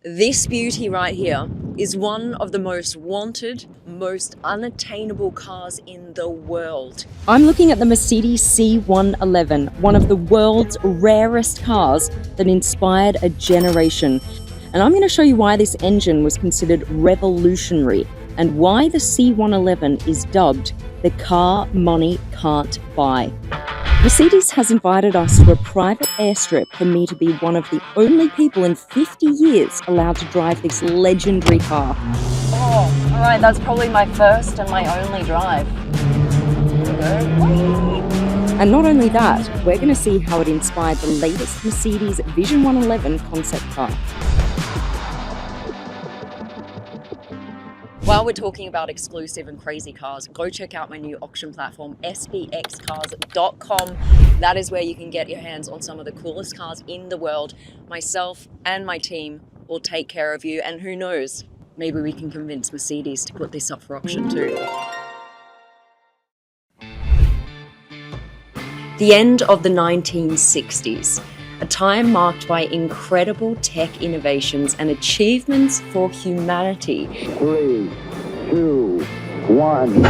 This beauty right here is one of the most wanted, most unattainable cars in the world. I'm looking at the Mercedes C111, one of the world's rarest cars that inspired a generation. And I'm going to show you why this engine was considered revolutionary and why the C111 is dubbed the car money can't buy. Mercedes has invited us to a private airstrip for me to be one of the only people in 50 years allowed to drive this legendary car. Oh, all right, that's probably my first and my only drive. And not only that, we're going to see how it inspired the latest Mercedes Vision 111 concept car. While we're talking about exclusive and crazy cars, go check out my new auction platform, spxcars.com. That is where you can get your hands on some of the coolest cars in the world. Myself and my team will take care of you, and who knows, maybe we can convince Mercedes to put this up for auction too. The end of the 1960s. A time marked by incredible tech innovations and achievements for humanity. 3, 2, 1,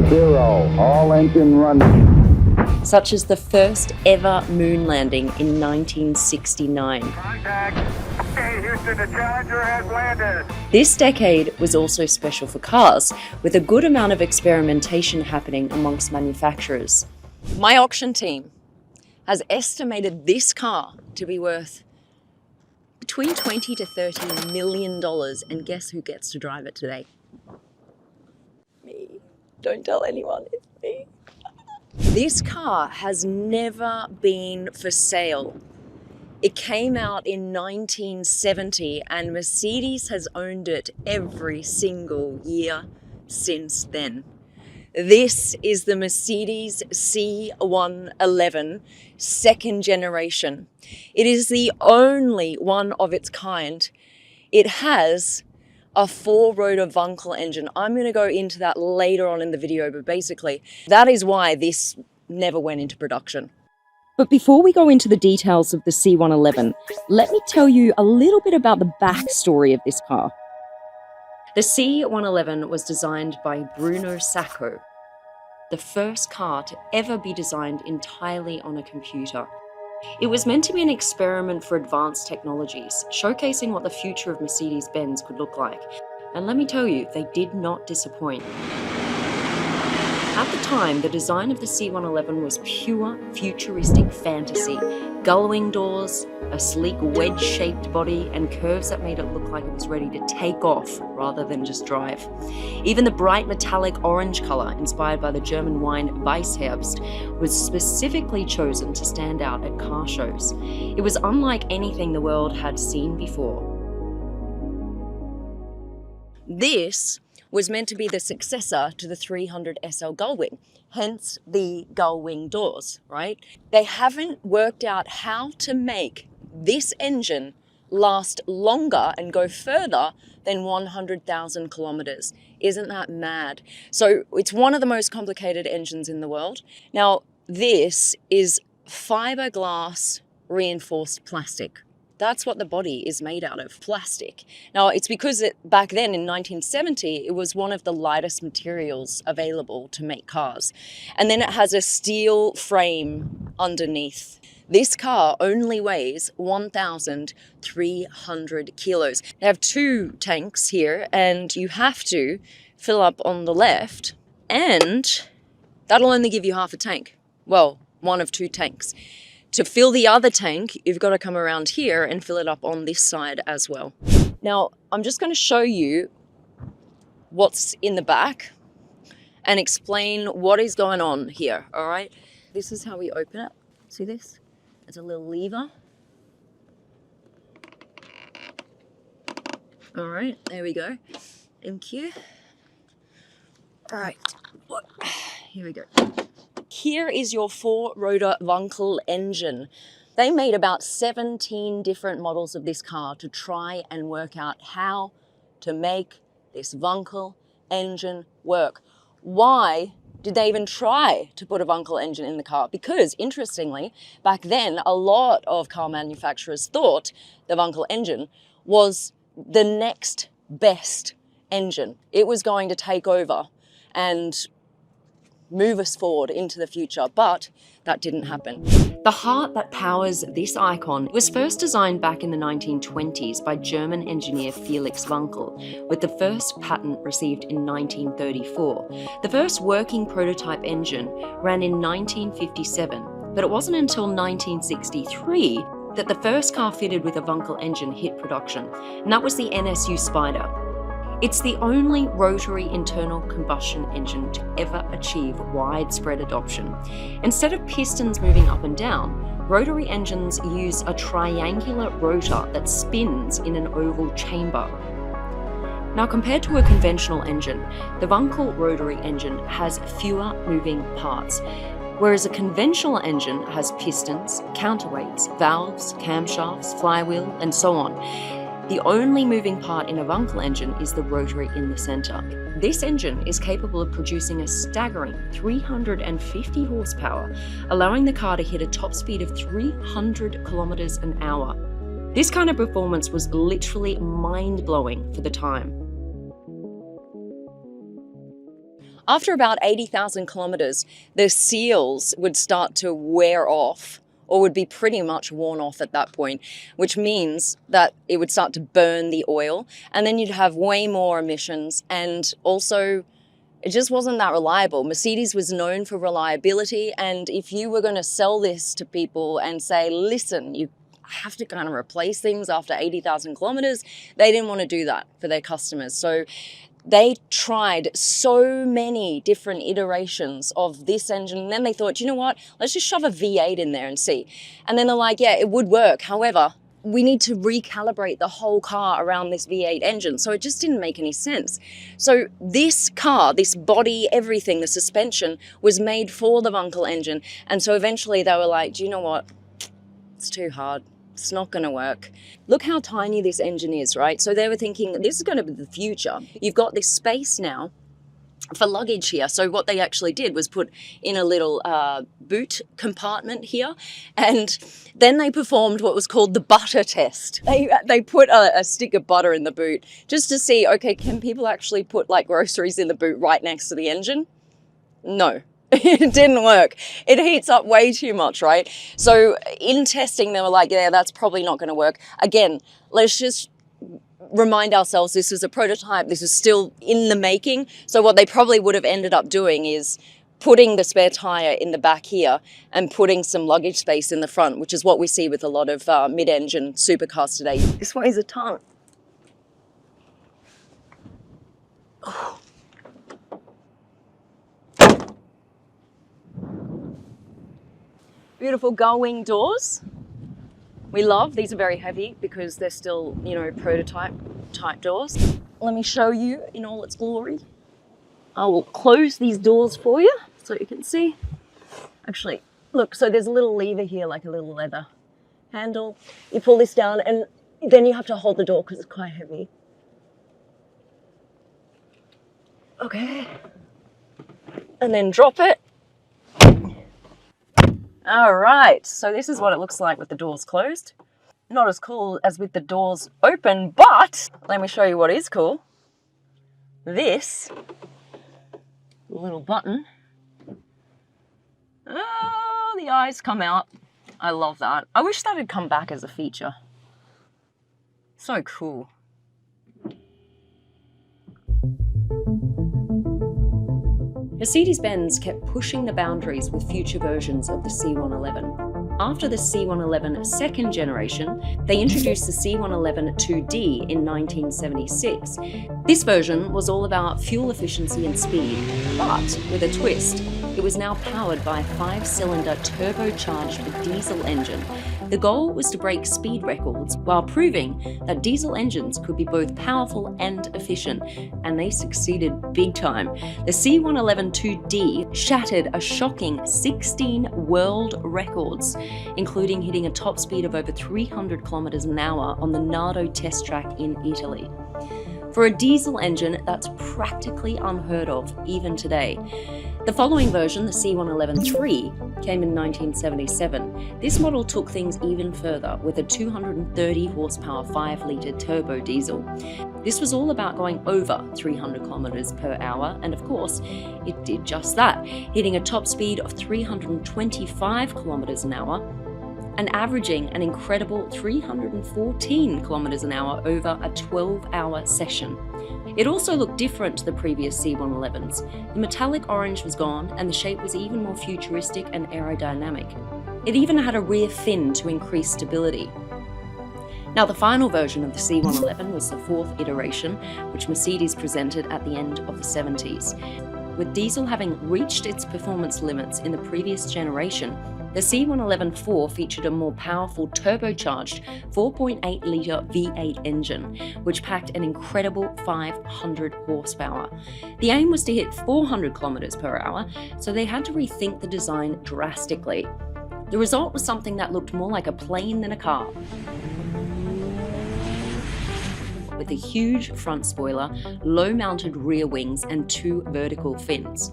0. All engine running. Such as the first ever moon landing in 1969. Contact. Okay, Houston, the Challenger has landed. This decade was also special for cars, with a good amount of experimentation happening amongst manufacturers. My auction team has estimated this car to be worth between 20 to 30 million dollars, and guess who gets to drive it today? Me. Don't tell anyone, it's me. This car has never been for sale. It came out in 1970 and Mercedes has owned it every single year since then. This is the Mercedes C111 second generation. It is the only one of its kind. It has a 4-rotor Wankel engine. I'm going to go into that later on in the video, but basically that is why this never went into production. But before we go into the details of the C111, let me tell you a little bit about the backstory of this car. The C111 was designed by Bruno Sacco, the first car to ever be designed entirely on a computer. It was meant to be an experiment for advanced technologies, showcasing what the future of Mercedes-Benz could look like. And let me tell you, they did not disappoint. At the time, the design of the C111 was pure futuristic fantasy. Gull-wing doors, a sleek wedge-shaped body, and curves that made it look like it was ready to take off rather than just drive. Even the bright metallic orange color, inspired by the German wine Weissherbst, was specifically chosen to stand out at car shows. It was unlike anything the world had seen before. This was meant to be the successor to the 300 SL Gullwing, hence the Gullwing doors, right? They haven't worked out how to make this engine last longer and go further than 100,000 kilometers. Isn't that mad? So it's one of the most complicated engines in the world. Now, this is fiberglass reinforced plastic. That's what the body is made out of, plastic. Now, it's because back then in 1970, it was one of the lightest materials available to make cars. And then it has a steel frame underneath. This car only weighs 1,300 kilos. They have 2 tanks here, and you have to fill up on the left, and that'll only give you half a tank. Well, one of 2 tanks. To fill the other tank, you've got to come around here and fill it up on this side as well. Now, I'm just going to show you what's in the back and explain what is going on here, all right? This is how we open it. See this? There's a little lever. All right, there we go. Thank you. All right, here we go. Here is your 4-rotor Wankel engine. They made about 17 different models of this car to try and work out how to make this Wankel engine work. Why did they even try to put a Wankel engine in the car? Because, interestingly, back then, a lot of car manufacturers thought the Wankel engine was the next best engine. It was going to take over and move us forward into the future, but that didn't happen. The heart that powers this icon was first designed back in the 1920s by German engineer Felix Wankel, with the first patent received in 1934. The first working prototype engine ran in 1957, but it wasn't until 1963 that the first car fitted with a Wankel engine hit production, and that was the NSU Spider. It's the only rotary internal combustion engine to ever achieve widespread adoption. Instead of pistons moving up and down, rotary engines use a triangular rotor that spins in an oval chamber. Now, compared to a conventional engine, the Wankel rotary engine has fewer moving parts, whereas a conventional engine has pistons, counterweights, valves, camshafts, flywheel, and so on. The only moving part in a Wankel engine is the rotary in the center. This engine is capable of producing a staggering 350 horsepower, allowing the car to hit a top speed of 300 kilometers an hour. This kind of performance was literally mind-blowing for the time. After about 80,000 kilometers, the seals would start to wear off, or would be pretty much worn off at that point, which means that it would start to burn the oil, and then you'd have way more emissions, and also it just wasn't that reliable. Mercedes was known for reliability, and if you were going to sell this to people and say, listen, you have to kind of replace things after 80,000 kilometers, they didn't want to do that for their customers. So they tried so many different iterations of this engine, and then they thought, you know what, let's just shove a V8 in there and see. And then they're like, yeah, it would work. However, we need to recalibrate the whole car around this V8 engine. So it just didn't make any sense. So this car, this body, everything, the suspension was made for the Wankel engine. And so eventually they were like, do you know what, it's too hard. It's not going to work. Look how tiny this engine is, right? So they were thinking, this is going to be the future. You've got this space now for luggage here. So what they actually did was put in a little boot compartment here, and then they performed what was called the butter test. They put a stick of butter in the boot just to see, okay, can people actually put like groceries in the boot right next to the engine? No. It didn't work. It heats up way too much, right? So in testing, they were like, yeah, that's probably not going to work. Again, let's just remind ourselves this was a prototype. This is still in the making. So what they probably would have ended up doing is putting the spare tire in the back here and putting some luggage space in the front, which is what we see with a lot of mid-engine supercars today. This weighs a ton. Oh. Beautiful gull-wing doors. We love, these are very heavy because they're still, you know, prototype type doors. Let me show you in all its glory. I will close these doors for you so you can see. Actually, look, so there's a little lever here, like a little leather handle. You pull this down and then you have to hold the door because it's quite heavy. Okay. And then drop it. All right, so this is what it looks like with the doors closed. Not as cool as with the doors open, but let me show you what is cool. This little button. Oh, the eyes come out. I love that. I wish that had come back as a feature. So cool. Mercedes-Benz kept pushing the boundaries with future versions of the C111. After the C111 second generation, they introduced the C111 2D in 1976. This version was all about fuel efficiency and speed, but with a twist. It was now powered by a 5-cylinder turbocharged diesel engine. The goal was to break speed records while proving that diesel engines could be both powerful and efficient, and they succeeded big time. The C111 2D shattered a shocking 16 world records, including hitting a top speed of over 300 kilometers an hour on the Nardo test track in Italy. For a diesel engine, that's practically unheard of even today. The following version, the C111-3, came in 1977. This model took things even further with a 230 horsepower 5-litre turbo diesel. This was all about going over 300 kilometers per hour, and of course, it did just that, hitting a top speed of 325 kilometers an hour and averaging an incredible 314 kilometers an hour over a 12-hour session. It also looked different to the previous C111s. The metallic orange was gone and the shape was even more futuristic and aerodynamic. It even had a rear fin to increase stability. Now, the final version of the C111 was the 4th iteration, which Mercedes presented at the end of the 70s. With diesel having reached its performance limits in the previous generation, the C111-4 featured a more powerful turbocharged 4.8-litre V8 engine, which packed an incredible 500 horsepower. The aim was to hit 400 kilometers per hour, so they had to rethink the design drastically. The result was something that looked more like a plane than a car, with a huge front spoiler, low-mounted rear wings and 2 vertical fins.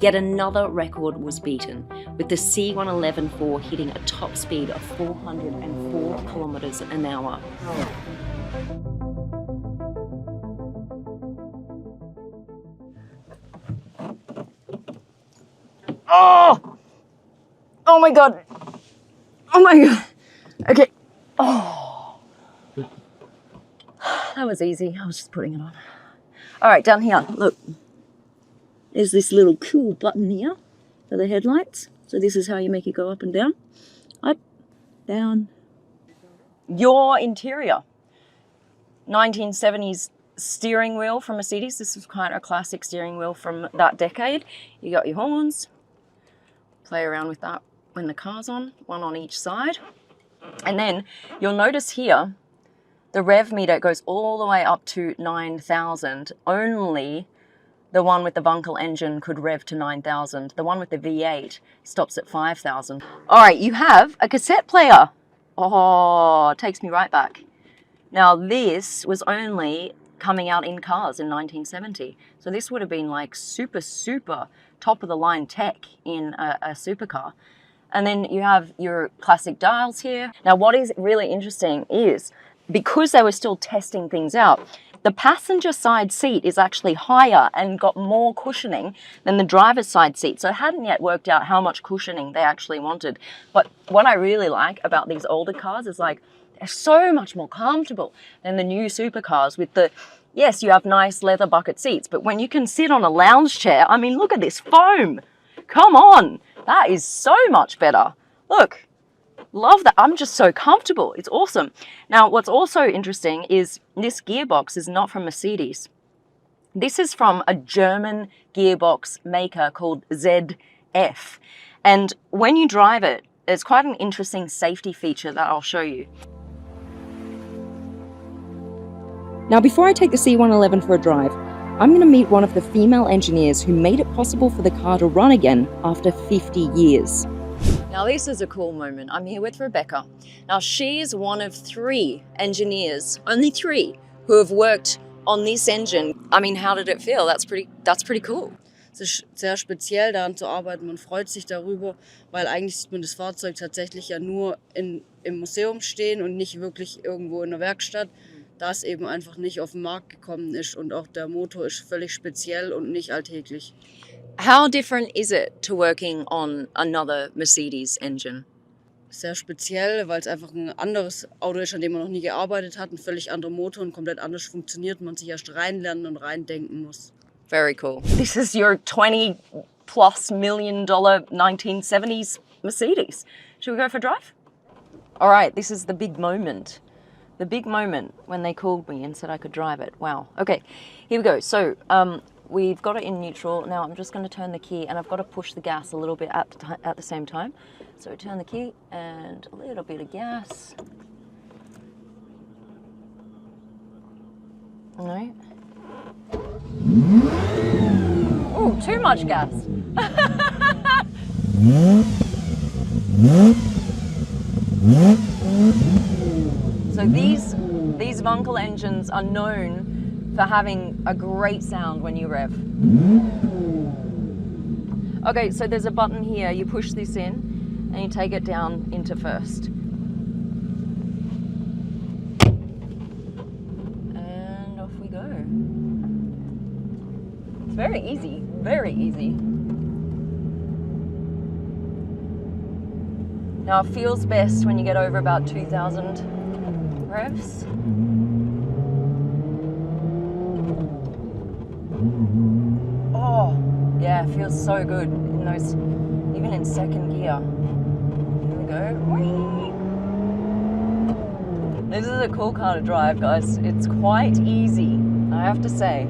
Yet another record was beaten, with the C111-4 hitting a top speed of 404 kilometers an hour. Oh! Oh my god! Oh my god! Okay. Oh. That was easy. I was just putting it on. All right, down here, look. There's this little cool button here for the headlights. So this is how you make it go up and down. Up, down. Your interior. 1970s steering wheel from Mercedes. This is kind of a classic steering wheel from that decade. You got your horns. Play around with that when the car's on. One on each side. And then you'll notice here, the rev meter goes all the way up to 9,000. Only the one with the Bunkel engine could rev to 9,000. The one with the V8 stops at 5,000. All right, you have a cassette player. Oh, it takes me right back. Now, this was only coming out in cars in 1970. So this would have been like super, super top of the line tech in a supercar. And then you have your classic dials here. Now, what is really interesting is, because they were still testing things out, the passenger side seat is actually higher and got more cushioning than the driver's side seat. So it hadn't yet worked out how much cushioning they actually wanted. But what I really like about these older cars is like, they're so much more comfortable than the new supercars with the, yes, you have nice leather bucket seats, but when you can sit on a lounge chair, I mean, look at this foam. Come on, that is so much better. Look. Love that. I'm just so comfortable. It's awesome. Now, what's also interesting is this gearbox is not from Mercedes. This is from a German gearbox maker called ZF. And when you drive it, there's quite an interesting safety feature that I'll show you. Now, before I take the C111 for a drive, I'm going to meet one of the female engineers who made it possible for the car to run again after 50 years. Now, this is a cool moment. I'm here with Rebecca. Now, she is one of 3 engineers, only 3, who have worked on this engine. I mean, how did it feel? That's pretty cool. Es ist sehr speziell, daran zu arbeiten. Man freut sich darüber, weil eigentlich sieht man das Fahrzeug tatsächlich ja nur im Museum stehen und nicht wirklich irgendwo in der Werkstatt, da es eben einfach nicht auf den Markt gekommen ist. Und auch der Motor ist völlig speziell und nicht alltäglich. How different is it to working on another Mercedes engine? Sehr speziell, weil es einfach ein anderes Auto ist, an dem man noch nie gearbeitet hat, ein völlig anderer Motor und komplett anders funktioniert und man sich erst reinlernen und reindenken muss. Very cool. This is your $20+ million 1970s Mercedes. Should we go for a drive? All right, this is the big moment. The big moment when they called me and said I could drive it. Wow. Okay, here we go. So, we've got it in neutral. Now I'm just going to turn the key and I've got to push the gas a little bit at the same time. So turn the key and a little bit of gas. All right. Oh, too much gas. So these Bunkel engines are known for having a great sound when you rev. Okay, so there's a button here. You push this in and you take it down into first. And off we go. It's very easy, very easy. Now it feels best when you get over about 2,000 revs. Oh, yeah, it feels so good in those, even in second gear. Here we go. Whee! This is a cool car to drive, guys. It's quite easy, I have to say.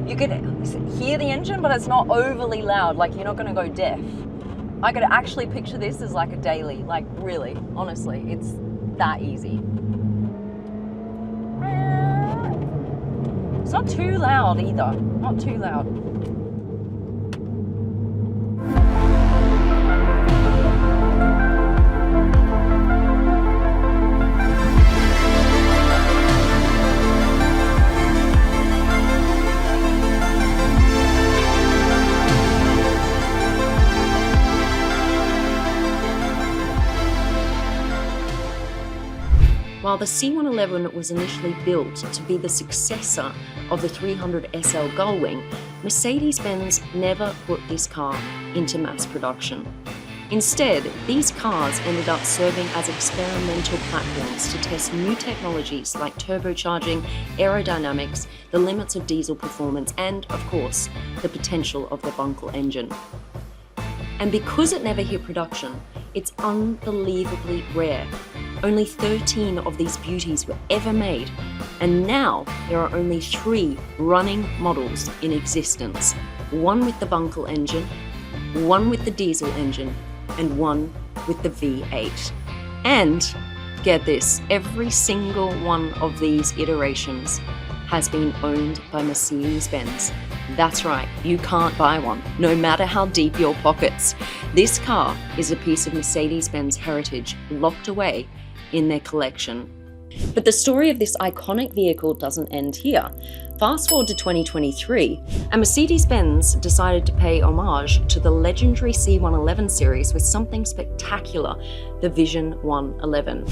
You could hear the engine, but it's not overly loud, like you're not gonna go deaf. I could actually picture this as like a daily, like really, honestly, it's that easy. It's not too loud either, not too loud. While the C111 was initially built to be the successor of the 300 SL Gullwing, Mercedes-Benz never put this car into mass production. Instead, these cars ended up serving as experimental platforms to test new technologies like turbocharging, aerodynamics, the limits of diesel performance, and, of course, the potential of the Bunkel engine. And because it never hit production, it's unbelievably rare. Only 13 of these beauties were ever made, and now there are only 3 running models in existence. One with the Bunkel engine, one with the diesel engine, and one with the V8. And, get this, every single one of these iterations has been owned by Mercedes-Benz. That's right, you can't buy one, no matter how deep your pockets. This car is a piece of Mercedes-Benz heritage locked away in their collection. But the story of this iconic vehicle doesn't end here. Fast forward to 2023, and Mercedes-Benz decided to pay homage to the legendary C111 series with something spectacular, the Vision 111.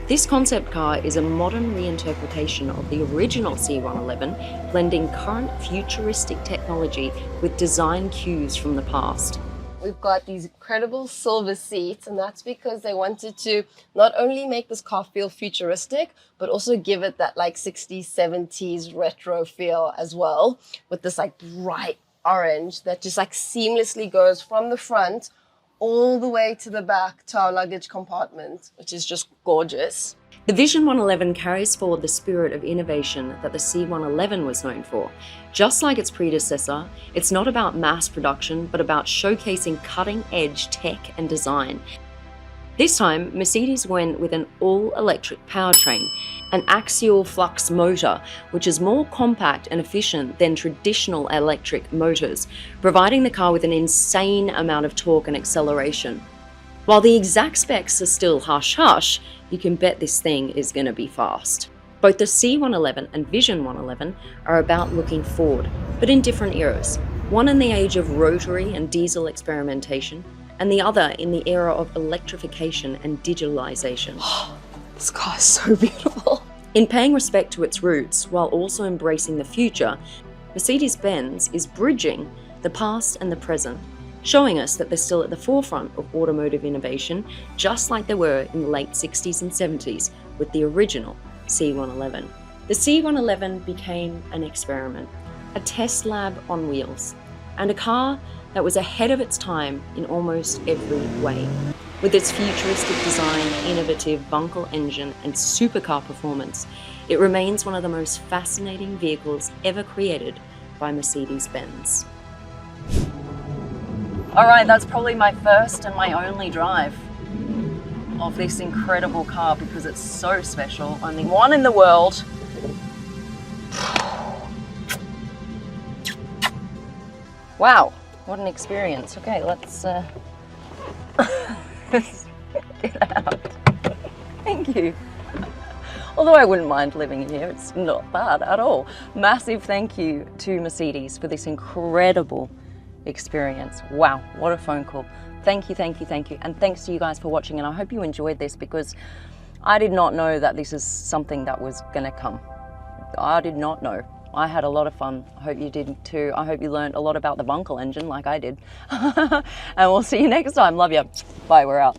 This concept car is a modern reinterpretation of the original C111, blending current futuristic technology with design cues from the past. We've got these incredible silver seats, and that's because they wanted to not only make this car feel futuristic, but also give it that like 60s, 70s retro feel as well, with this like bright orange that just like seamlessly goes from the front all the way to the back to our luggage compartment, which is just gorgeous. The Vision 111 carries forward the spirit of innovation that the C111 was known for. Just like its predecessor, it's not about mass production, but about showcasing cutting-edge tech and design. This time, Mercedes went with an all-electric powertrain, an axial flux motor, which is more compact and efficient than traditional electric motors, providing the car with an insane amount of torque and acceleration. While the exact specs are still hush-hush, you can bet this thing is going to be fast. Both the C111 and Vision 111 are about looking forward, but in different eras. One in the age of rotary and diesel experimentation, and the other in the era of electrification and digitalization. This car is so beautiful. In paying respect to its roots while also embracing the future, Mercedes-Benz is bridging the past and the present, showing us that they're still at the forefront of automotive innovation, just like they were in the late 60s and 70s with the original C111. The C111 became an experiment, a test lab on wheels, and a car that was ahead of its time in almost every way. With its futuristic design, innovative Bunkel engine, and supercar performance, it remains one of the most fascinating vehicles ever created by Mercedes-Benz. All right, that's probably my first and my only drive of this incredible car because it's so special. Only one in the world. Wow, what an experience. Okay, let's get out. Thank you. Although I wouldn't mind living here, it's not bad at all. Massive thank you to Mercedes for this incredible experience. Wow, what a phone call. Thank you, thank you, thank you. And thanks to you guys for watching. And I hope you enjoyed this, because I did not know that this is something that was gonna come. I did not know. I had a lot of fun. I hope you did too. I hope you learned a lot about the Bunkel engine like I did. And we'll see you next time. Love you. Bye, we're out.